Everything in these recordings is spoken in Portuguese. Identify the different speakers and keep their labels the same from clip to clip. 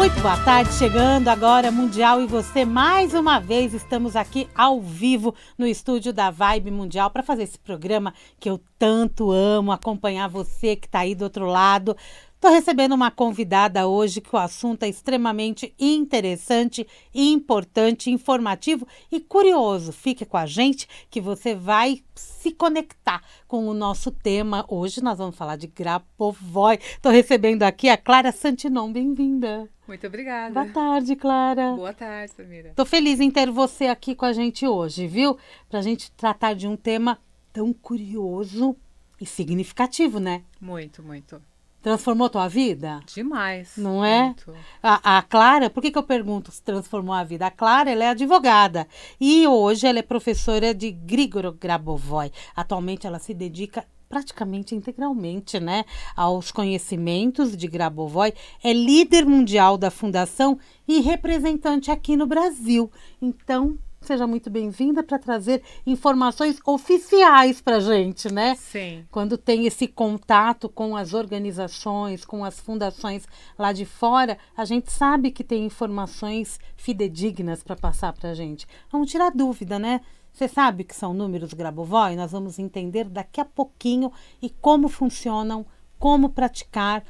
Speaker 1: Muito boa tarde, chegando agora Mundial e você, mais uma vez estamos aqui ao vivo no estúdio da Vibe Mundial para fazer esse programa que eu tanto amo, acompanhar você que está aí do outro lado. Estou recebendo uma convidada hoje que o assunto é extremamente interessante, importante, informativo e curioso. Fique com a gente que você vai se conectar com o nosso tema. Hoje nós vamos falar de Grabovoi. Estou recebendo aqui a Clara Santinon. Bem-vinda.
Speaker 2: Muito obrigada.
Speaker 1: Boa tarde, Clara.
Speaker 2: Boa tarde, Samira.
Speaker 1: Estou feliz em ter você aqui com a gente hoje, viu? Para a gente tratar de um tema tão curioso e significativo, né?
Speaker 2: Muito, muito.
Speaker 1: Transformou tua vida?
Speaker 2: Demais.
Speaker 1: Não é?
Speaker 2: Muito.
Speaker 1: A Clara, por que eu pergunto se transformou a vida? A Clara, ela é advogada e hoje ela é professora de Grigoro Grabovoi. Atualmente ela se dedica praticamente integralmente, né, aos conhecimentos de Grabovoi. É líder mundial da fundação e representante aqui no Brasil. Então, seja muito bem-vinda para trazer informações oficiais para a gente, né?
Speaker 2: Sim.
Speaker 1: Quando tem esse contato com as organizações, com as fundações lá de fora, a gente sabe que tem informações fidedignas para passar para a gente. Vamos tirar dúvida, né? Você sabe que são números Grabovoi? Nós vamos entender daqui a pouquinho e como funcionam, como praticar,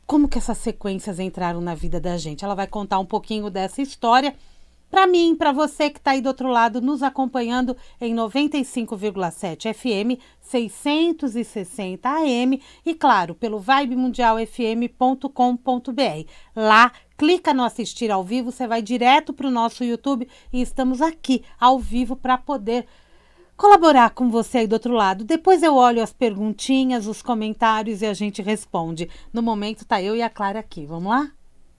Speaker 1: como que essas sequências entraram na vida da gente. Ela vai contar um pouquinho dessa história. Para mim, para você que está aí do outro lado, nos acompanhando em 95,7 FM, 660 AM e, claro, pelo vibemundialfm.com.br. Lá, clica no assistir ao vivo, você vai direto para o nosso YouTube e estamos aqui ao vivo para poder colaborar com você aí do outro lado. Depois eu olho as perguntinhas, os comentários e a gente responde. No momento tá eu e a Clara aqui. Vamos lá?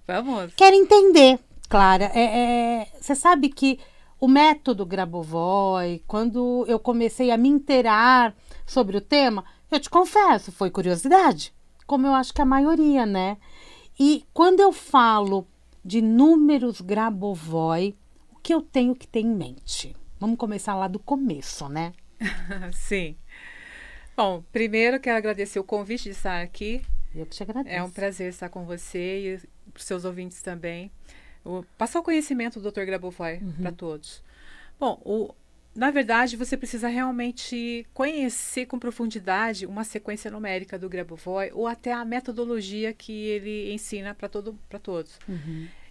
Speaker 2: Vamos.
Speaker 1: Quero entender. Clara, você sabe que o método Grabovoi, quando eu comecei a me inteirar sobre o tema, eu te confesso, foi curiosidade, como eu acho que a maioria, né? E quando eu falo de números Grabovoi, o que eu tenho que ter em mente? Vamos começar lá do começo, né?
Speaker 2: Sim. Bom, primeiro quero agradecer o convite de estar aqui.
Speaker 1: Eu que te agradeço.
Speaker 2: É um prazer estar com você e para os seus ouvintes também. Passar o conhecimento do Dr. Grabovoi para todos. Bom, na verdade, você precisa realmente conhecer com profundidade uma sequência numérica do Grabovoi ou até a metodologia que ele ensina para todos.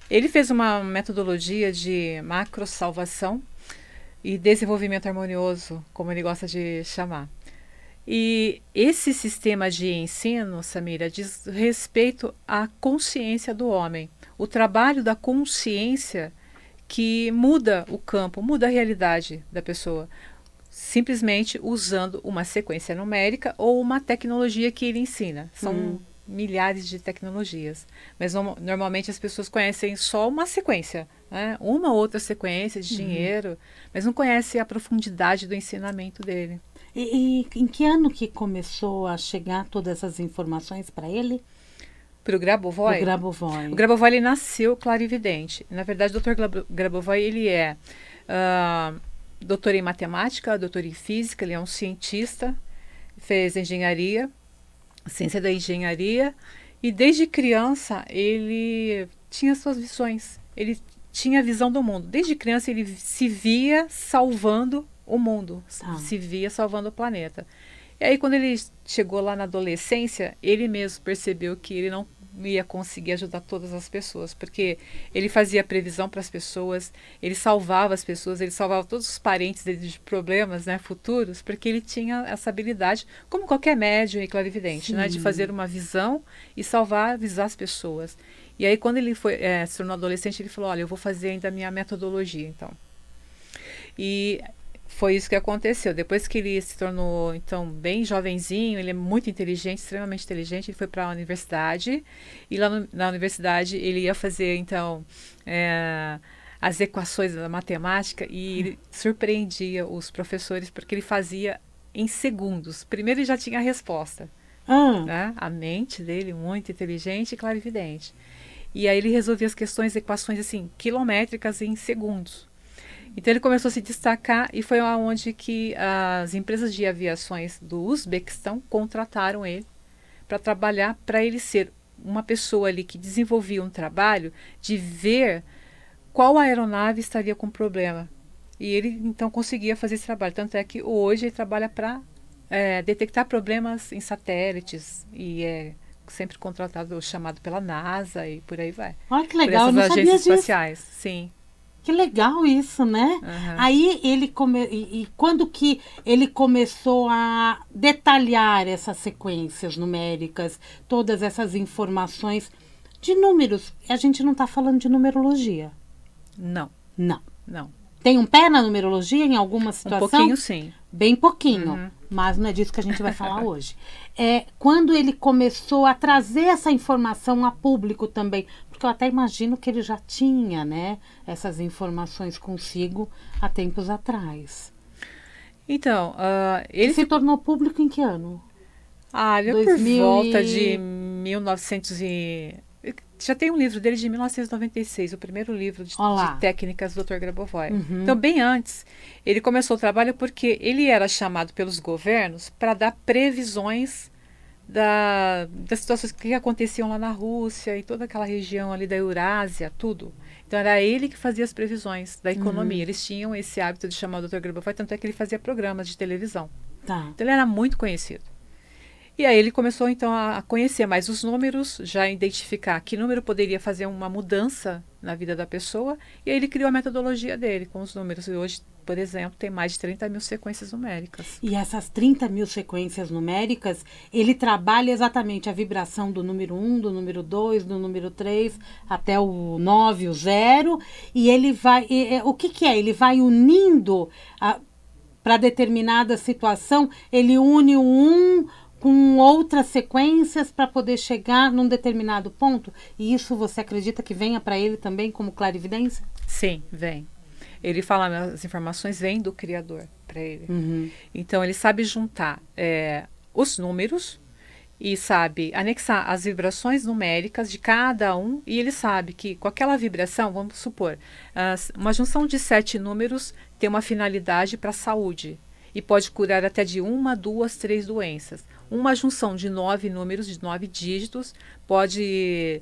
Speaker 2: Ele fez uma metodologia de macrosalvação e desenvolvimento harmonioso, como ele gosta de chamar. E esse sistema de ensino, Samira, diz respeito à consciência do homem. O trabalho da consciência que muda o campo, muda a realidade da pessoa, simplesmente usando uma sequência numérica ou uma tecnologia que ele ensina. São milhares de tecnologias, mas normalmente as pessoas conhecem só uma sequência, né? Uma outra sequência de dinheiro, mas não conhecem a profundidade do ensinamento dele.
Speaker 1: E em que ano que começou a chegar todas essas informações para ele?
Speaker 2: Para o Grabovoi?
Speaker 1: O Grabovoi.
Speaker 2: O Grabovoi, ele nasceu clarividente. Na verdade, o Dr. Grabovoi, ele é doutor em matemática, doutor em física, ele é um cientista, fez engenharia, ciência da engenharia, e desde criança ele tinha suas visões, ele tinha a visão do mundo. Desde criança ele se via salvando o mundo, se via salvando o planeta. E aí quando ele chegou lá na adolescência, ele mesmo percebeu que ele não ia conseguir ajudar todas as pessoas, porque ele fazia previsão para as pessoas, ele salvava as pessoas, ele salvava todos os parentes dele de problemas, né, futuros, porque ele tinha essa habilidade, como qualquer médium e clarividente, né, de fazer uma visão e avisar as pessoas. E aí quando ele se tornou adolescente, ele falou, olha, eu vou fazer ainda a minha metodologia, então. E foi isso que aconteceu. Depois que ele se tornou, então, bem jovenzinho, ele é muito inteligente, extremamente inteligente, ele foi para a universidade, e lá na universidade ele ia fazer, então, as equações da matemática, e ele surpreendia os professores, porque ele fazia em segundos. Primeiro ele já tinha a resposta, né? A mente dele, muito inteligente e clarividente. E aí ele resolvia as questões, equações, assim, quilométricas em segundos. Então ele começou a se destacar e foi onde que as empresas de aviações do Uzbequistão contrataram ele para trabalhar, para ele ser uma pessoa ali que desenvolvia um trabalho de ver qual aeronave estaria com problema. E ele, então, conseguia fazer esse trabalho. Tanto é que hoje ele trabalha para detectar problemas em satélites e é sempre contratado, chamado pela NASA e por aí vai.
Speaker 1: Olha que
Speaker 2: Por
Speaker 1: legal, eu
Speaker 2: essas
Speaker 1: não sabia
Speaker 2: agências
Speaker 1: disso.
Speaker 2: espaciais, sim.
Speaker 1: Que legal isso, né? Aí e quando que ele começou a detalhar essas sequências numéricas, todas essas informações de números? A gente não está falando de numerologia.
Speaker 2: Não,
Speaker 1: Não.
Speaker 2: não.
Speaker 1: Tem um pé na numerologia em alguma
Speaker 2: Um
Speaker 1: situação?
Speaker 2: pouquinho, sim.
Speaker 1: Bem pouquinho, mas não é disso que a gente vai falar hoje. É quando ele começou a trazer essa informação a público também, porque eu até imagino que ele já tinha, né, essas informações consigo há tempos atrás.
Speaker 2: Então,
Speaker 1: Ele se tornou público em que ano?
Speaker 2: Por
Speaker 1: 2000
Speaker 2: volta
Speaker 1: e-
Speaker 2: de 1900 e... Já tem um livro dele de 1996, o primeiro livro de
Speaker 1: Olá.
Speaker 2: técnicas do Dr. Grabovoi. Então, bem antes, ele começou o trabalho porque ele era chamado pelos governos para dar previsões das situações que aconteciam lá na Rússia e toda aquela região ali da Eurásia, tudo. Então, era ele que fazia as previsões da economia. Eles tinham esse hábito de chamar o Dr. Grabovoi, tanto é que ele fazia programas de televisão.
Speaker 1: Tá.
Speaker 2: Então, ele era muito conhecido. E aí ele começou então a conhecer mais os números, já identificar que número poderia fazer uma mudança na vida da pessoa, e aí ele criou a metodologia dele com os números. E hoje, por exemplo, tem mais de 30 mil sequências numéricas.
Speaker 1: E essas 30 mil sequências numéricas, ele trabalha exatamente a vibração do número 1, do número 2, do número 3, até o 9, o 0, e ele vai... o que é? Ele vai unindo para determinada situação, ele une o 1 com outras sequências para poder chegar num determinado ponto? E isso você acredita que venha para ele também como clarividência?
Speaker 2: Sim, vem. Ele fala, as informações vêm do Criador para ele. Então, ele sabe juntar os números e sabe anexar as vibrações numéricas de cada um, e ele sabe que com aquela vibração, vamos supor, uma junção de 7 números tem uma finalidade para a saúde e pode curar até de 1, 2, 3 doenças. Uma junção de 9 números, de 9 dígitos, pode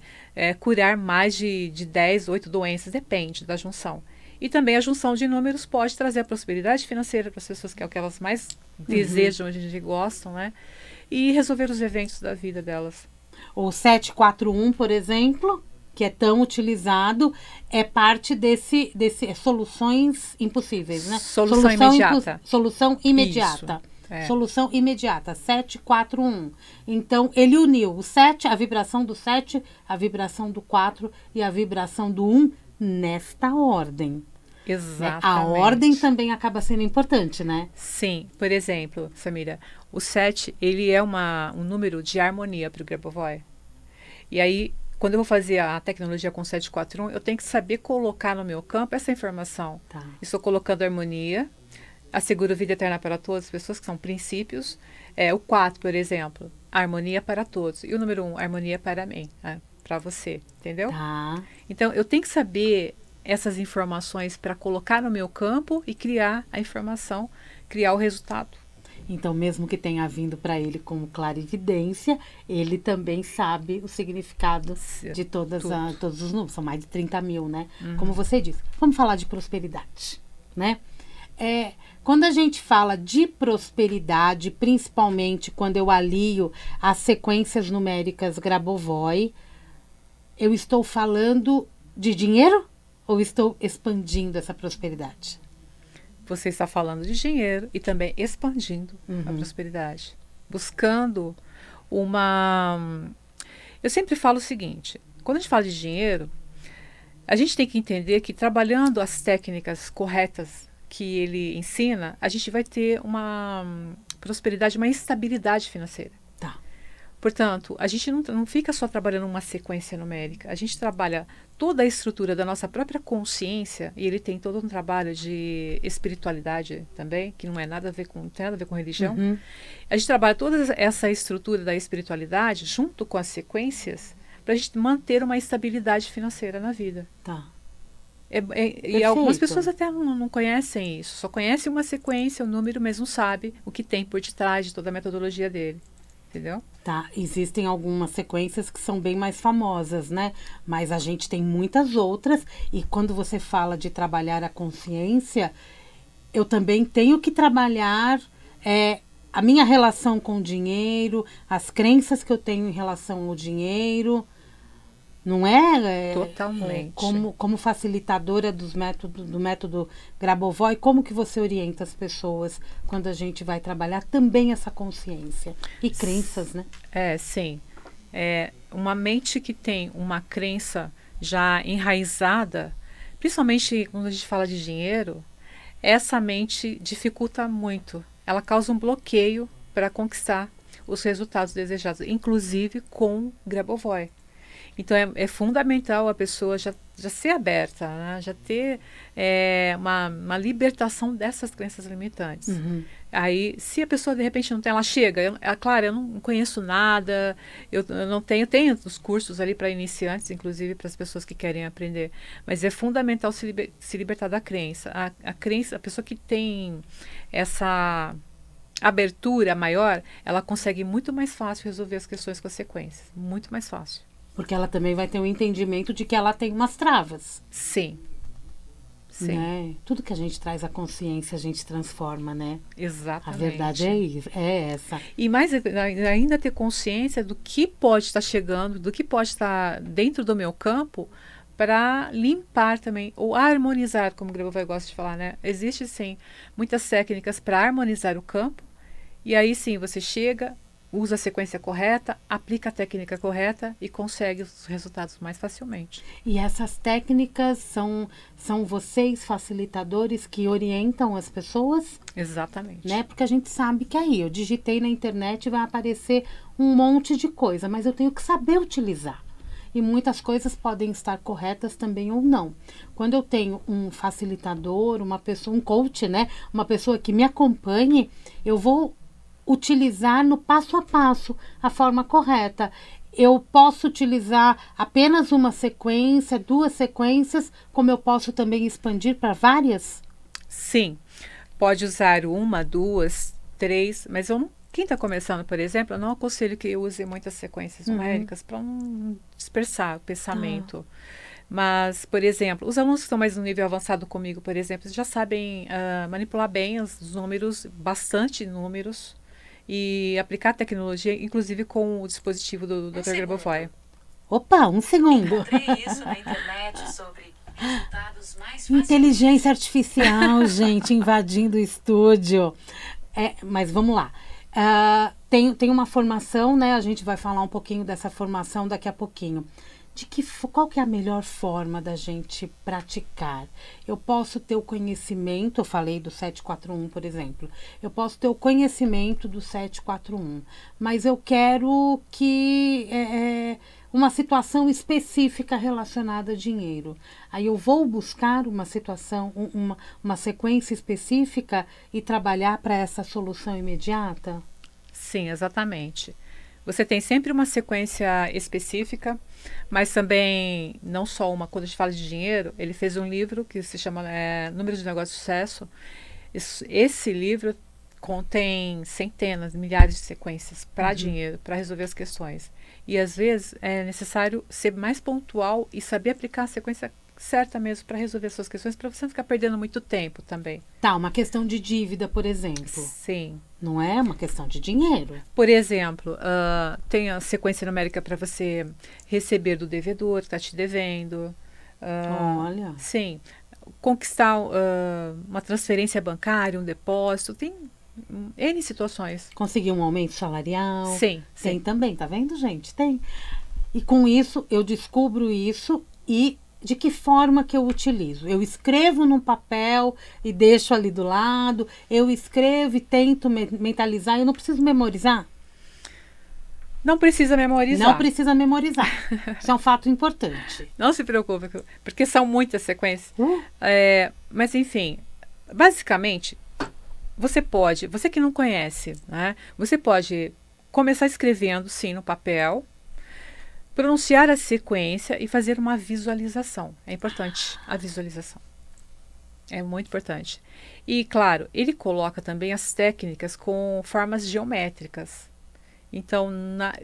Speaker 2: curar mais de 10, 8 doenças, depende da junção. E também a junção de números pode trazer a prosperidade financeira para as pessoas, que é o que elas mais desejam, a gente gostam, né? E resolver os eventos da vida delas.
Speaker 1: O 741, por exemplo, que é tão utilizado, é parte desse soluções impossíveis, né?
Speaker 2: Solução imediata.
Speaker 1: Solução imediata.
Speaker 2: Isso,
Speaker 1: Solução imediata, 741. Então, ele uniu o 7, a vibração do 7, a vibração do 4 e a vibração do 1 nesta ordem.
Speaker 2: Exatamente.
Speaker 1: A ordem também acaba sendo importante, né?
Speaker 2: Sim. Por exemplo, Samira, o 7, ele é um número de harmonia para o Grabovoi. E aí, quando eu vou fazer a tecnologia com 741, eu tenho que saber colocar no meu campo essa informação.
Speaker 1: Tá.
Speaker 2: Estou colocando harmonia, asseguro vida eterna para todas as pessoas, que são princípios. O 4, por exemplo, harmonia para todos. E o número 1, harmonia para mim, para você, entendeu?
Speaker 1: Tá.
Speaker 2: Então, eu tenho que saber essas informações para colocar no meu campo e criar a informação, criar o resultado.
Speaker 1: Então, mesmo que tenha vindo para ele como clarividência, ele também sabe o significado de todos os números. São mais de 30 mil, né? Como você disse. Vamos falar de prosperidade, né? Quando a gente fala de prosperidade, principalmente quando eu alio as sequências numéricas Grabovoi, eu estou falando de dinheiro ou estou expandindo essa prosperidade?
Speaker 2: Você está falando de dinheiro e também expandindo a prosperidade. Buscando Eu sempre falo o seguinte, quando a gente fala de dinheiro, a gente tem que entender que trabalhando as técnicas corretas que ele ensina, a gente vai ter uma prosperidade, uma estabilidade financeira.
Speaker 1: Tá.
Speaker 2: Portanto, a gente não fica só trabalhando uma sequência numérica, a gente trabalha toda a estrutura da nossa própria consciência, e ele tem todo um trabalho de espiritualidade também, que não tem nada a ver com religião. A gente trabalha toda essa estrutura da espiritualidade junto com as sequências para a gente manter uma estabilidade financeira na vida.
Speaker 1: Tá.
Speaker 2: E algumas pessoas até não conhecem isso, só conhecem uma sequência, o número, mas não sabe o que tem por detrás de toda a metodologia dele. Entendeu?
Speaker 1: Tá, existem algumas sequências que são bem mais famosas, né? Mas a gente tem muitas outras, e quando você fala de trabalhar a consciência, eu também tenho que trabalhar a minha relação com o dinheiro, as crenças que eu tenho em relação ao dinheiro, não é?
Speaker 2: Totalmente.
Speaker 1: Como facilitadora do método Grabovoi, como que você orienta as pessoas quando a gente vai trabalhar também essa consciência e crenças, né?
Speaker 2: Sim. Uma mente que tem uma crença já enraizada, principalmente quando a gente fala de dinheiro, essa mente dificulta muito. Ela causa um bloqueio para conquistar os resultados desejados, inclusive com Grabovoi. Então é fundamental a pessoa já ser aberta, né? Já ter uma libertação dessas crenças limitantes.
Speaker 1: Uhum.
Speaker 2: Aí, se a pessoa de repente não tem, ela chega, claro, eu não conheço nada, eu não tenho os cursos ali para iniciantes, inclusive para as pessoas que querem aprender, mas é fundamental se libertar da crença. A crença, a pessoa que tem essa abertura maior, ela consegue muito mais fácil resolver as questões com as sequências, muito mais fácil.
Speaker 1: Porque ela também vai ter um entendimento de que ela tem umas travas.
Speaker 2: Sim. Sim.
Speaker 1: Né? Tudo que a gente traz à consciência, a gente transforma, né?
Speaker 2: Exatamente.
Speaker 1: A verdade é isso, é essa.
Speaker 2: E mais ainda ter consciência do que pode estar chegando, do que pode estar dentro do meu campo, para limpar também, ou harmonizar, como o Grabovoi gosta de falar, né? Existe, sim, muitas técnicas para harmonizar o campo, e aí sim, você chega, usa a sequência correta, aplica a técnica correta e consegue os resultados mais facilmente.
Speaker 1: E essas técnicas são vocês, facilitadores, que orientam as pessoas?
Speaker 2: Exatamente.
Speaker 1: Né? Porque a gente sabe que aí, eu digitei na internet e vai aparecer um monte de coisa, mas eu tenho que saber utilizar. E muitas coisas podem estar corretas também ou não. Quando eu tenho um facilitador, uma pessoa, um coach, né? Uma pessoa que me acompanhe, eu vou utilizar no passo a passo a forma correta. Eu posso utilizar apenas uma sequência, 2 sequências, como eu posso também expandir para várias?
Speaker 2: Sim, pode usar 1, 2, 3, mas quem está começando, por exemplo, eu não aconselho que use muitas sequências numéricas para não dispersar o pensamento. Mas, por exemplo, os alunos que estão mais no nível avançado comigo, por exemplo, já sabem manipular bem os números, bastante números, e aplicar a tecnologia, inclusive com o dispositivo do Dr. Grabovoi.
Speaker 1: Opa, um segundo.
Speaker 3: Encontrei isso na internet sobre resultados mais
Speaker 1: Inteligência artificial, gente, invadindo o estúdio. Mas vamos lá. Tem uma formação, né? A gente vai falar um pouquinho dessa formação daqui a pouquinho. Qual que é a melhor forma da gente praticar? Eu posso ter o conhecimento, eu falei do 741, por exemplo. Eu posso ter o conhecimento do 741, mas eu quero que uma situação específica relacionada a dinheiro. Aí eu vou buscar uma situação, uma sequência específica e trabalhar para essa solução imediata?
Speaker 2: Sim, exatamente. Você tem sempre uma sequência específica, mas também não só uma. Quando a gente fala de dinheiro, ele fez um livro que se chama Números de Negócio de Sucesso. Esse livro contém centenas, milhares de sequências para dinheiro, para resolver as questões. E às vezes é necessário ser mais pontual e saber aplicar a sequência certa mesmo para resolver as suas questões, para você não ficar perdendo muito tempo também.
Speaker 1: Tá, uma questão de dívida, por exemplo.
Speaker 2: Sim.
Speaker 1: Não é uma questão de dinheiro.
Speaker 2: Por exemplo, tem a sequência numérica para você receber do devedor que está te devendo.
Speaker 1: Olha.
Speaker 2: Sim. Conquistar uma transferência bancária, um depósito. Tem N situações.
Speaker 1: Conseguir um aumento salarial.
Speaker 2: Sim.
Speaker 1: Tem também, tá vendo, gente? Tem. E com isso, eu descubro isso e de que forma que eu utilizo? Eu escrevo num papel e deixo ali do lado, eu escrevo e tento mentalizar, eu não preciso memorizar?
Speaker 2: Não precisa memorizar.
Speaker 1: Não precisa memorizar. Isso é um fato importante.
Speaker 2: Não se preocupe, porque são muitas sequências. Mas enfim, basicamente, você que não conhece, né? Você pode começar escrevendo, sim, no papel, pronunciar a sequência e fazer uma visualização. É importante a visualização. É muito importante. E, claro, ele coloca também as técnicas com formas geométricas. Então,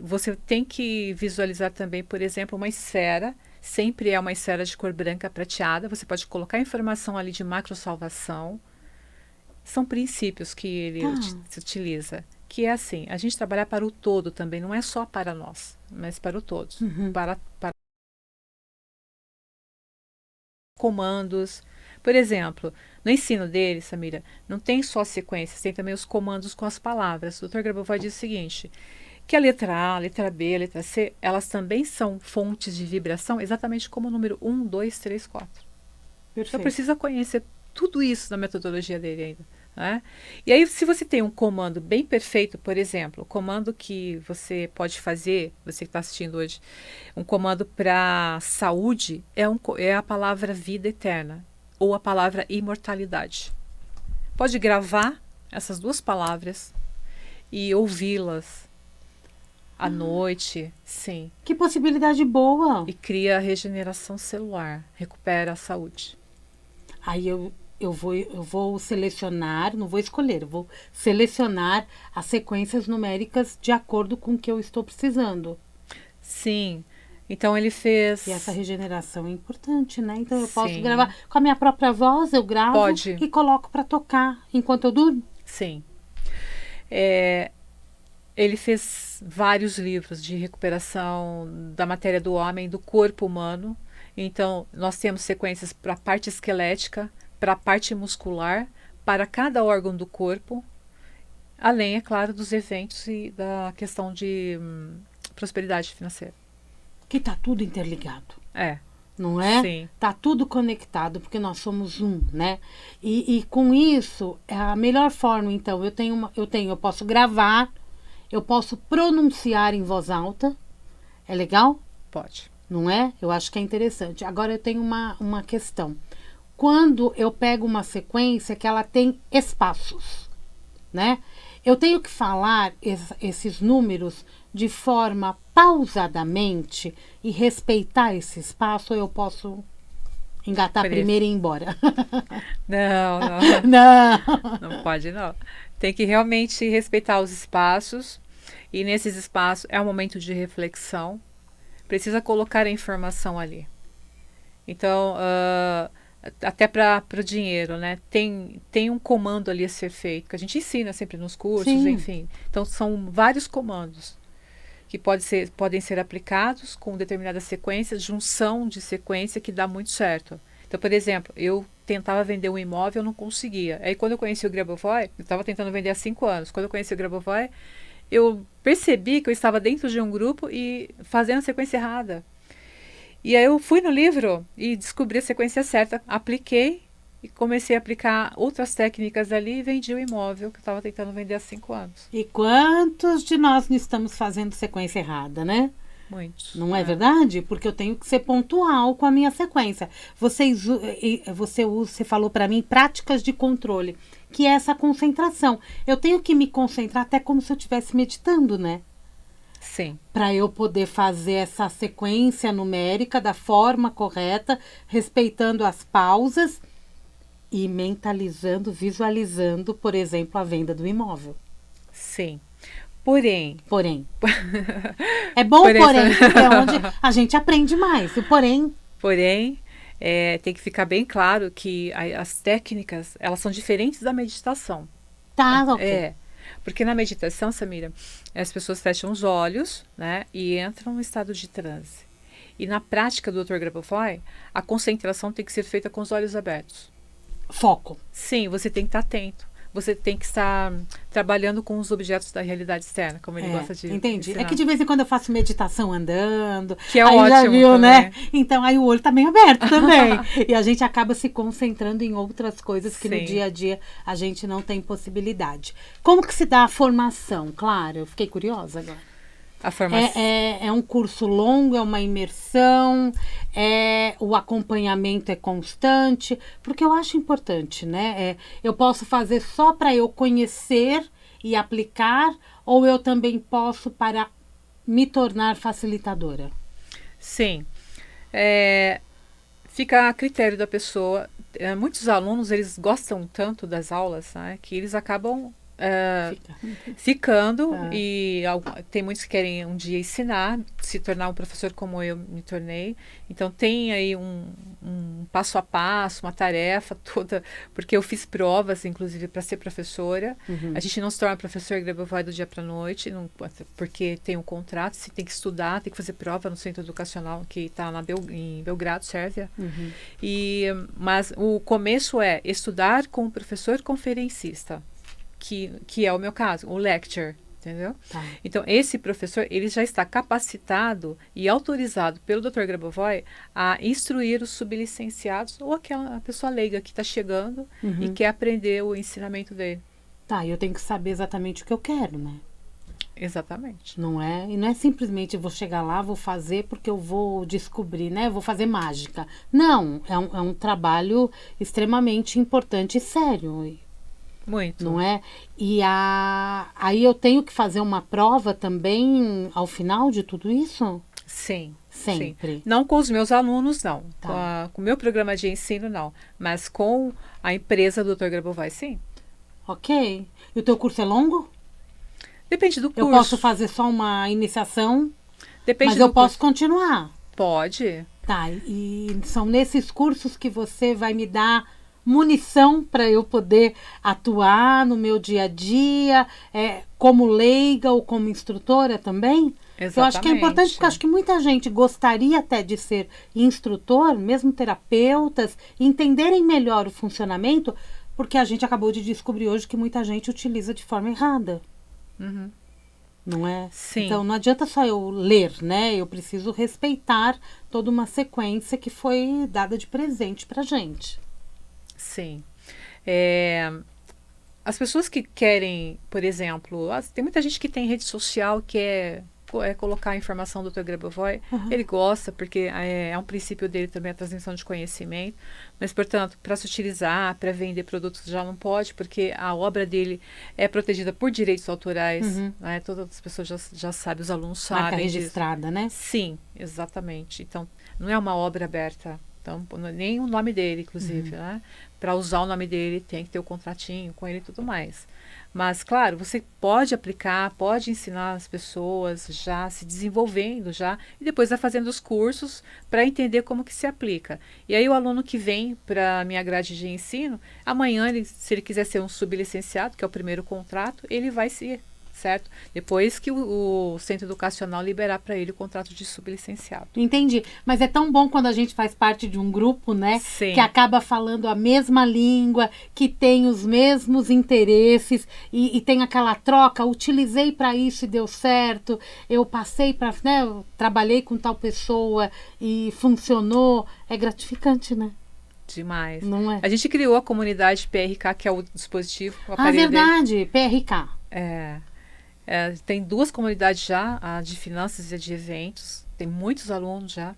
Speaker 2: você tem que visualizar também, por exemplo, uma esfera. Sempre é uma esfera de cor branca prateada. Você pode colocar informação ali de macrosalvação. São princípios que ele
Speaker 1: Tá.
Speaker 2: se utiliza. Que é assim, a gente trabalhar para o todo também, não é só para nós, mas para o todo.
Speaker 1: Uhum.
Speaker 2: Para comandos. Por exemplo, no ensino dele, Samira, não tem só sequências, tem também os comandos com as palavras. O Dr. Grabovoi diz o seguinte, que a letra A, a letra B, a letra C, elas também são fontes de vibração, exatamente como o número 1, 2, 3, 4. Então
Speaker 1: Perfeito.
Speaker 2: precisa conhecer tudo isso na metodologia dele ainda. Né? E aí, se você tem um comando bem perfeito, por exemplo, o comando que você pode fazer, você que está assistindo hoje, um comando para saúde é a palavra vida eterna ou a palavra imortalidade. Pode gravar essas duas palavras e ouvi-las à noite, sim.
Speaker 1: Que possibilidade boa.
Speaker 2: E cria a regeneração celular, recupera a saúde.
Speaker 1: Aí eu vou selecionar, não vou escolher, eu vou selecionar as sequências numéricas de acordo com o que eu estou precisando.
Speaker 2: Sim. Então ele fez.
Speaker 1: E essa regeneração é importante, né? Então eu posso
Speaker 2: Sim.
Speaker 1: gravar com a minha própria voz, eu gravo
Speaker 2: Pode.
Speaker 1: e coloco para tocar enquanto eu durmo.
Speaker 2: Sim. Ele fez vários livros de recuperação da matéria do homem, do corpo humano. Então, nós temos sequências para a parte esquelética, para a parte muscular, para cada órgão do corpo, além, é claro, dos eventos e da questão de prosperidade financeira.
Speaker 1: Que tá tudo interligado.
Speaker 2: É.
Speaker 1: Não é?
Speaker 2: Sim.
Speaker 1: Tá tudo conectado, porque nós somos um, né? E com isso, é a melhor forma, então, eu posso gravar, eu posso pronunciar em voz alta. É legal?
Speaker 2: Pode.
Speaker 1: Não é? Eu acho que é interessante. Agora eu tenho uma questão. Quando eu pego uma sequência que ela tem espaços, né? Eu tenho que falar esses números de forma pausadamente e respeitar esse espaço, ou eu posso engatar primeiro e ir embora?
Speaker 2: Não, não.
Speaker 1: Não.
Speaker 2: Não pode, não. Tem que realmente respeitar os espaços. E nesses espaços é um momento de reflexão. Precisa colocar a informação ali. Então, até para o dinheiro, né? Tem um comando ali a ser feito, que a gente ensina sempre nos cursos,
Speaker 1: Sim.
Speaker 2: enfim. Então, são vários comandos que podem ser aplicados com determinadas sequências, junção de sequência que dá muito certo. Então, por exemplo, eu tentava vender um imóvel, não conseguia. Aí, quando eu conheci o Grabovoi, eu estava tentando vender há 5 anos. Quando eu conheci o Grabovoi, eu percebi que eu estava dentro de um grupo e fazendo a sequência errada. E aí eu fui no livro e descobri a sequência certa, apliquei e comecei a aplicar outras técnicas ali e vendi o imóvel que eu estava tentando vender há 5 anos.
Speaker 1: E quantos de nós não estamos fazendo sequência errada, né?
Speaker 2: Muitos.
Speaker 1: Não é verdade? Porque eu tenho que ser pontual com a minha sequência. Você falou para mim práticas de controle, que é essa concentração. Eu tenho que me concentrar até como se eu estivesse meditando, né?
Speaker 2: Sim.
Speaker 1: Para eu poder fazer essa sequência numérica da forma correta, respeitando as pausas e mentalizando, visualizando, por exemplo, a venda do imóvel.
Speaker 2: Sim. Porém.
Speaker 1: É bom, porém, porque é onde a gente aprende mais. O porém.
Speaker 2: Tem que ficar bem claro que as técnicas, elas são diferentes da meditação.
Speaker 1: Tá, ok.
Speaker 2: Porque na meditação, Samira, as pessoas fecham os olhos, né, e entram no estado de transe. E na prática do Dr. Grabovoi, a concentração tem que ser feita com os olhos abertos.
Speaker 1: Foco.
Speaker 2: Sim, você tem que estar atento. Você tem que estar trabalhando com os objetos da realidade externa, como ele gosta de
Speaker 1: entendi.
Speaker 2: ensinar.
Speaker 1: É que de vez em quando eu faço meditação andando.
Speaker 2: Que é
Speaker 1: aí
Speaker 2: ótimo
Speaker 1: já viu,
Speaker 2: também.
Speaker 1: né? Então aí o olho tá bem aberto também. E a gente acaba se concentrando em outras coisas que
Speaker 2: Sim.
Speaker 1: no dia a dia a gente não tem possibilidade. Como que se dá a formação? Claro, eu fiquei curiosa agora.
Speaker 2: A formação.
Speaker 1: É um curso longo, é uma imersão, o acompanhamento é constante, porque eu acho importante, né? Eu posso fazer só para eu conhecer e aplicar, ou eu também posso para me tornar facilitadora?
Speaker 2: Sim. Fica a critério da pessoa. Muitos alunos, eles gostam tanto das aulas, né, que eles acabam ficando,
Speaker 1: Tá.
Speaker 2: e tem muitos que querem um dia ensinar, se tornar um professor como eu me tornei. Então tem aí um passo a passo, uma tarefa toda, porque eu fiz provas, inclusive, para ser professora. A gente não se torna professor Grabovoi do dia para a noite, porque tem um contrato, se tem que estudar, tem que fazer prova no centro educacional que está em Belgrado, Sérvia. Mas o começo é estudar com o professor conferencista, que é o meu caso, o lecturer, entendeu?
Speaker 1: Tá.
Speaker 2: Então, esse professor, ele já está capacitado e autorizado pelo Dr. Grabovoi a instruir os sublicenciados ou aquela pessoa leiga que está chegando e quer aprender o ensinamento dele.
Speaker 1: Tá, e eu tenho que saber exatamente o que eu quero, né?
Speaker 2: Exatamente.
Speaker 1: Não é? E não é simplesmente eu vou chegar lá, vou fazer porque eu vou descobrir, né? Vou fazer mágica. Não, é um trabalho extremamente importante e sério.
Speaker 2: Muito.
Speaker 1: Não é? E aí eu tenho que fazer uma prova também ao final de tudo isso?
Speaker 2: Sim.
Speaker 1: Sempre.
Speaker 2: Sim. Não com os meus alunos, não.
Speaker 1: Tá.
Speaker 2: Com o meu programa de ensino, não. Mas com a empresa do Dr. Grabovoi, sim.
Speaker 1: Ok. E o teu curso é longo?
Speaker 2: Depende do curso.
Speaker 1: Eu posso fazer só uma iniciação,
Speaker 2: Depende
Speaker 1: mas
Speaker 2: do
Speaker 1: eu posso
Speaker 2: curso.
Speaker 1: continuar.
Speaker 2: Pode.
Speaker 1: Tá, e são nesses cursos que você vai me dar munição para eu poder atuar no meu dia a dia, como leiga ou como instrutora também?
Speaker 2: Exatamente.
Speaker 1: Eu acho que é importante, porque acho que muita gente gostaria até de ser instrutor, mesmo terapeutas, entenderem melhor o funcionamento, porque a gente acabou de descobrir hoje que muita gente utiliza de forma errada. Não é?
Speaker 2: Sim.
Speaker 1: Então não adianta só eu ler, né? Eu preciso respeitar toda uma sequência que foi dada de presente pra gente.
Speaker 2: Sim. As pessoas que querem, por exemplo, tem muita gente que tem rede social que é colocar a informação do Dr. Grabovoi. Ele gosta, porque é um princípio dele também a transmissão de conhecimento. Mas, portanto, para se utilizar, para vender produtos já não pode, porque a obra dele é protegida por direitos autorais. Né? Todas as pessoas já sabem, os alunos sabem.
Speaker 1: Marca registrada, né?
Speaker 2: Sim, exatamente. Então, não é uma obra aberta. Então, nem o nome dele, inclusive, né? Para usar o nome dele, tem que ter o contratinho com ele e tudo mais. Mas, claro, você pode aplicar, pode ensinar as pessoas já se desenvolvendo já, e depois vai fazendo os cursos para entender como que se aplica. E aí o aluno que vem para a minha grade de ensino, amanhã, se ele quiser ser um sublicenciado, que é o primeiro contrato, ele vai ser, certo? Depois que o centro educacional liberar para ele o contrato de sublicenciado.
Speaker 1: Entendi. Mas é tão bom quando a gente faz parte de um grupo, né?
Speaker 2: Sim.
Speaker 1: Que acaba falando a mesma língua, que tem os mesmos interesses e tem aquela troca. Utilizei para isso e deu certo. Eu passei para, né? Eu trabalhei com tal pessoa e funcionou. É gratificante, né?
Speaker 2: Demais.
Speaker 1: Não é?
Speaker 2: A gente criou a comunidade PRK, que é o dispositivo. O aparelho
Speaker 1: verdade. PRK.
Speaker 2: Tem 2 comunidades já, a de finanças e a de eventos. Tem muitos alunos já.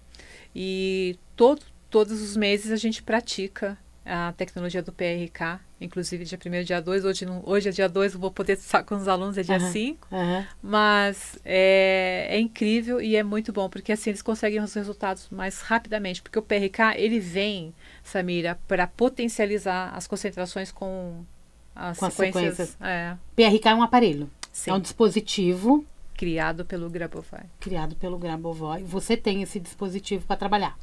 Speaker 2: E todos os meses a gente pratica a tecnologia do PRK. Inclusive dia 1º, dia 2. Hoje é dia 2, eu vou poder estar com os alunos, é dia 5. Mas é incrível e é muito bom, porque assim eles conseguem os resultados mais rapidamente. Porque o PRK, ele vem, Samira, para potencializar as concentrações com as sequências.
Speaker 1: PRK é um aparelho.
Speaker 2: Sim.
Speaker 1: É um dispositivo
Speaker 2: criado pelo Grabovoi.
Speaker 1: Você tem esse dispositivo para trabalhar.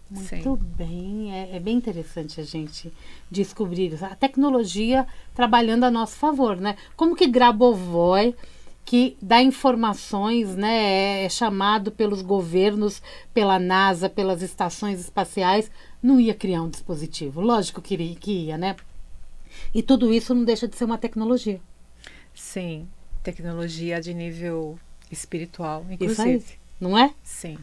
Speaker 1: Muito bem. É bem interessante a gente descobrir a tecnologia trabalhando a nosso favor, né? Como que Grabovoi, que dá informações, né, é chamado pelos governos, pela NASA, pelas estações espaciais, não ia criar um dispositivo? Lógico que ia, né? E tudo isso não deixa de ser uma tecnologia.
Speaker 2: Sim, tecnologia de nível espiritual, inclusive.
Speaker 1: Isso aí, não é?
Speaker 2: Sim.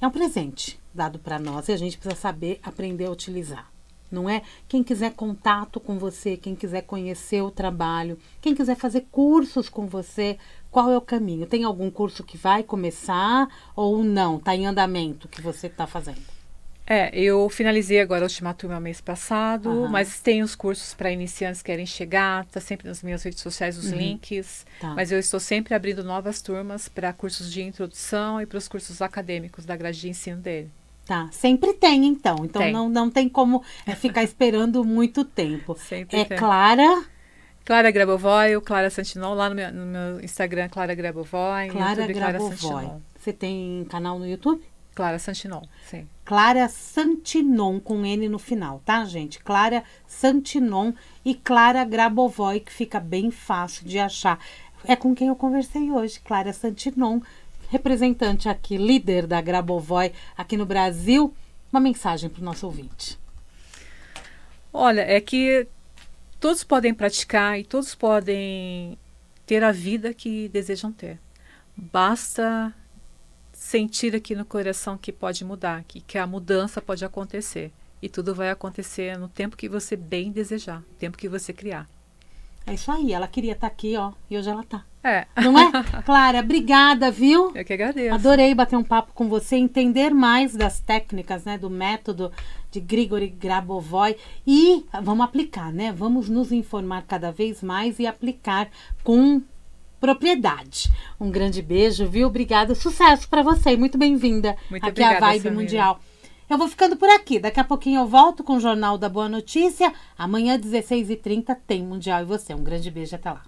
Speaker 1: É um presente dado para nós e a gente precisa saber aprender a utilizar. Não é? Quem quiser contato com você, quem quiser conhecer o trabalho, quem quiser fazer cursos com você, qual é o caminho? Tem algum curso que vai começar ou não? Está em andamento que você está fazendo?
Speaker 2: Eu finalizei agora a última turma mês passado, mas tem os cursos para iniciantes que querem chegar, tá sempre nas minhas redes sociais os links, mas eu estou sempre abrindo novas turmas para cursos de introdução e para os cursos acadêmicos da grade de ensino dele.
Speaker 1: Tá, sempre tem então
Speaker 2: Tem.
Speaker 1: não tem como ficar esperando muito tempo.
Speaker 2: Sempre tem.
Speaker 1: Clara?
Speaker 2: Clara Grabovoi ou Clara Santinon, lá no meu Instagram, Clara Grabovoi, no
Speaker 1: Clara
Speaker 2: YouTube, Clara
Speaker 1: Grabovoi.
Speaker 2: Santinon.
Speaker 1: Você tem canal no YouTube?
Speaker 2: Clara Santinon, sim.
Speaker 1: Clara Santinon, com N no final, tá, gente? Clara Santinon e Clara Grabovoi, que fica bem fácil de achar. É com quem eu conversei hoje, Clara Santinon, representante aqui, líder da Grabovoi aqui no Brasil. Uma mensagem para o nosso ouvinte.
Speaker 2: Olha, é que todos podem praticar e todos podem ter a vida que desejam ter. Basta sentir aqui no coração que pode mudar, que a mudança pode acontecer. E tudo vai acontecer no tempo que você bem desejar, no tempo que você criar.
Speaker 1: É isso aí, ela queria estar aqui, ó, e hoje ela tá.
Speaker 2: É.
Speaker 1: Não é? Clara, obrigada, viu?
Speaker 2: Eu que agradeço.
Speaker 1: Adorei bater um papo com você, entender mais das técnicas, né, do método de Grigori Grabovoi e vamos aplicar, né? Vamos nos informar cada vez mais e aplicar com propriedade. Um grande beijo, viu? Obrigada, sucesso para você e muito bem-vinda
Speaker 2: Muito
Speaker 1: aqui à
Speaker 2: obrigada,
Speaker 1: Vibe
Speaker 2: Samira.
Speaker 1: Mundial. Eu vou ficando por aqui. Daqui a pouquinho eu volto com o Jornal da Boa Notícia. Amanhã, 16h30, tem Mundial e você. Um grande beijo, até lá.